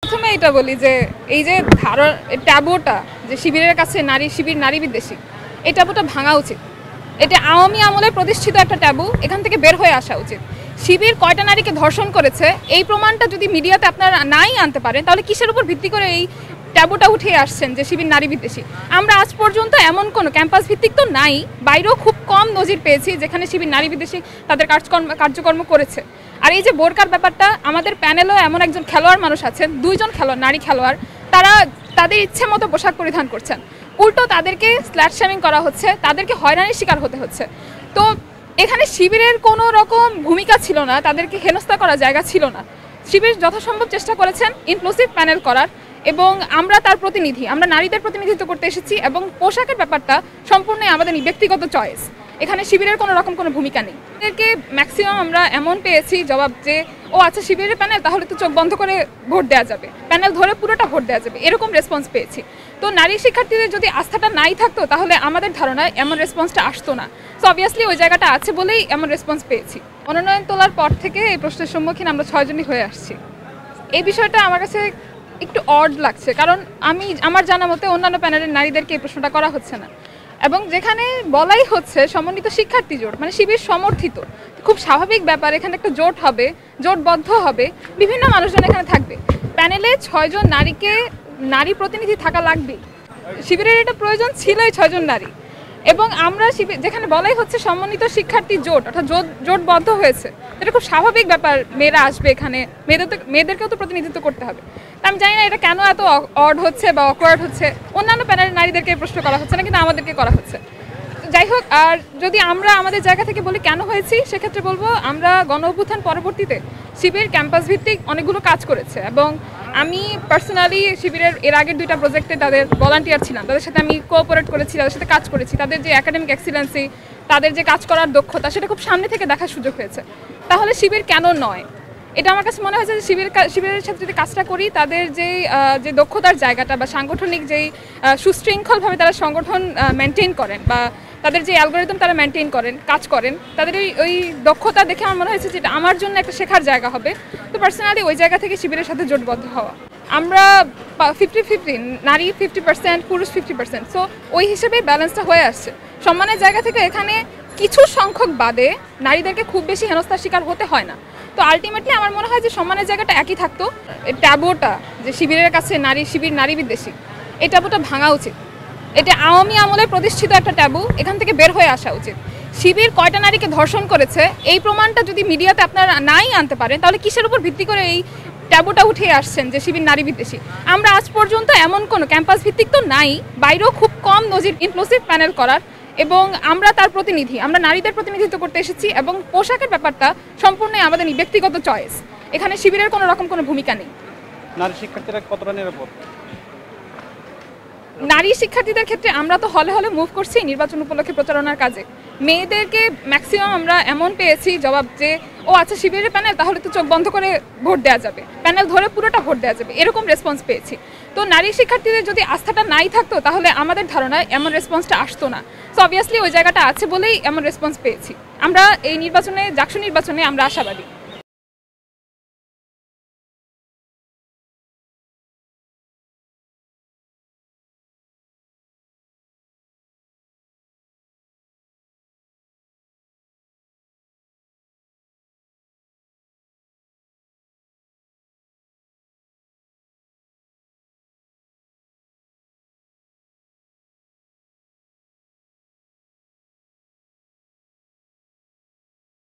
প্রথমে এটা বলি যে এই যে ট্যাবুটা যে শিবিরের কাছে শিবির নারী বিদ্বেষী, এই ট্যাবুটা ভাঙা উচিত। এটা আওয়ামী আমলে প্রতিষ্ঠিত একটা ট্যাবু, এখান থেকে বের হয়ে আসা উচিত। শিবির কয়টা নারীকে ধর্ষণ করেছে এই প্রমাণটা যদি মিডিয়াতে আপনারা নাই আনতে পারেন, তাহলে কিসের উপর ভিত্তি করে এই ট্যাবুটা উঠে আসছেন যে শিবির নারী বিদ্বেষী? আমরা আজ পর্যন্ত এমন কোনো ক্যাম্পাস ভিত্তিক তো নাই, বাইরেও খুব কম নজির পেয়েছি যেখানে শিবির নারী বিদ্বেষী তাদের কার্যকর্ম করেছে। আর এই যে বোরকার ব্যাপারটা, আমাদের প্যানেলেও এমন একজন খেলোয়াড় মানুষ আছেন, দুইজন খেলোয়াড় নারী খেলোয়াড়, তারা তাদের ইচ্ছে মতো পোশাক পরিধান করছেন, উল্টো তাদেরকে স্ল্যাট শেমিং করা হচ্ছে, তাদেরকে হয়রানির শিকার হতে হচ্ছে। তো এখানে শিবিরের কোনো রকম ভূমিকা ছিল না, তাদেরকে হেনস্থা করার জায়গা ছিল না। শিবির যথাসম্ভব চেষ্টা করেছেন ইনক্লুসিভ প্যানেল করার, এবং আমরা তার প্রতিনিধি, আমরা নারীদের প্রতিনিধিত্ব করতে এসেছি, এবং পোশাকের ব্যাপারটা সম্পূর্ণই আমাদের ব্যক্তিগত চয়েস, এখানে শিবিরের কোনো রকম কোনো ভূমিকা নেই। এদেরকে ম্যাক্সিমাম আমরা এমন পেয়েছি জবাব যে ও আচ্ছা শিবিরের প্যানেল, তাহলে তো চোখ বন্ধ করে ভোট দেওয়া যাবে, প্যানেল ধরে পুরোটা ভোট দেওয়া যাবে, এরকম রেসপন্স পেয়েছি। তো নারী শিক্ষার্থীদের যদি আস্থাটা নাই থাকতো তাহলে আমাদের ধারণায় এমন রেসপন্সটা আসতো না। সো অবভিয়াসলি ওই জায়গাটা আছে বলেই এমন রেসপন্স পেয়েছি। মনোনয়ন তোলার পর থেকে এই প্রশ্নের সম্মুখীন আমরা 6 জনই হয়ে আসছি। এই বিষয়টা আমার কাছে একটু অড লাগছে, কারণ আমার জানা মতে অন্যান্য প্যানেলের নারীদেরকে এই প্রশ্নটা করা হচ্ছে না, এবং যেখানে বলাই হচ্ছে সমন্বিত শিক্ষার্থী জোট, মানে শিবির সমর্থিত, খুব স্বাভাবিক ব্যাপার, এখানে একটা জোট হবে, জোটবদ্ধ হবে, বিভিন্ন মানুষজন এখানে থাকবে। প্যানেলে 6 জন নারী প্রতিনিধি থাকা লাগবে, শিবিরের এটা প্রয়োজন ছিলই 6 জন নারী। এবং আমরা যেখানে বলাই হচ্ছে সমন্বিত শিক্ষার্থী জোট, অর্থাৎ জোটবদ্ধ হয়েছে, এটা খুব স্বাভাবিক ব্যাপার, মেয়েরা আসবে এখানে, মেয়েদেরকেও তো প্রতিনিধিত্ব করতে হবে। আমি জানি না এটা কেন এত অড হচ্ছে বা অকওয়ার্ড হচ্ছে, অন্যান্য প্যানেলের নারীদেরকে প্রশ্ন করা হচ্ছে না, কিন্তু আমাদেরকে করা হচ্ছে। যাই হোক, আর যদি আমরা আমাদের জায়গা থেকে বলি কেন হয়েছি, সেক্ষেত্রে বলবো আমরা গণ অভ্যুত্থান পরবর্তীতে শিবির ক্যাম্পাস ভিত্তিক অনেকগুলো কাজ করেছে, এবং আমি পার্সোনালি শিবিরের এর আগের 2টা প্রজেক্টে তাদের ভলান্টিয়ার ছিলাম, তাদের সাথে আমি কোঅপারেট করেছি, তাদের সাথে কাজ করেছি। তাদের যে একাডেমিক এক্সিলেন্সি, তাদের যে কাজ করার দক্ষতা, সেটা খুব সামনে থেকে দেখার সুযোগ হয়েছে। তাহলে শিবির কেন নয়, এটা আমার কাছে মনে হয়েছে যে শিবিরের সাথে যদি কাজটা করি, তাদের যে দক্ষতার জায়গাটা বা সাংগঠনিক যেই সুশৃঙ্খলভাবে তারা সংগঠন মেনটেন করেন, বা তাদের যে অ্যালগোরিদম তারা মেনটেন করেন, কাজ করেন, তাদের ওই দক্ষতা দেখে আমার মনে হয়েছে যে এটা আমার জন্য একটা শেখার জায়গা হবে। তো পার্সোনালি ওই জায়গা থেকে শিবিরের সাথে জোটবদ্ধ হওয়া। আমরা 50-50, নারী 50%, পুরুষ 50%, সো ওই হিসেবে ব্যালেন্সটা হয়ে আসছে। সম্মানের জায়গা থেকে এখানে কিছু সংখ্যক বাদে নারীদেরকে খুব বেশি হেনস্থার শিকার হতে হয় না। তো আলটিমেটলি আমার মনে হয় যে সম্মানের জায়গাটা একই থাকতো। ট্যাবুটা যে শিবিরের কাছে শিবির নারী বিদ্বেষী, এই ট্যাবুটা ভাঙা উচিত। এটা আওয়ামী আমলে প্রতিষ্ঠিত একটা ট্যাবু, এখান থেকে বের হয়ে আসা উচিত। শিবির কয়টা নারীকে ধর্ষণ করেছে এই প্রমাণটা যদি মিডিয়াতে আপনারা নাই আনতে পারেন, তাহলে কিসের উপর ভিত্তি করে এই ট্যাবুটা উঠে আসছেন যে শিবির নারী বিদ্বেষী? আমরা আজ পর্যন্ত এমন কোনো ক্যাম্পাস ভিত্তিক তো নাই, বাইরেও খুব কম নজির ইনক্লুসিভ প্যানেল করার, এবং আমরা তার প্রতিনিধি, আমরা নারীদের প্রতিনিধিত্ব করতে এসেছি, এবং পোশাকের ব্যাপারটা সম্পূর্ণই আমাদের ব্যক্তিগত চয়েস, এখানে শিবিরের কোনো রকম কোনো ভূমিকা নেই। নারী শিক্ষার্থীরা কতটা নিরাপদ? নারী শিক্ষার্থীদের ক্ষেত্রে আমরা তো হলে হলে মুভ করছি নির্বাচন উপলক্ষে প্রচারণার কাজে। মেয়েদেরকে ম্যাক্সিমাম আমরা এমন পেয়েছি জবাব যে ও আচ্ছা শিবিরের প্যানেল, তাহলে তো চোখ বন্ধ করে ভোট দেওয়া যাবে, প্যানেল ধরে পুরোটা ভোট দেওয়া যাবে, এরকম রেসপন্স পেয়েছি। তো নারী শিক্ষার্থীদের যদি আস্থাটা নাই থাকতো তাহলে আমাদের ধারণায় এমন রেসপন্সটা আসতো না। সো অবভিয়াসলি ওই জায়গাটা আছে বলেই এমন রেসপন্স পেয়েছি। আমরা এই নির্বাচনে, জাকসু নির্বাচনে আমরা আশাবাদী।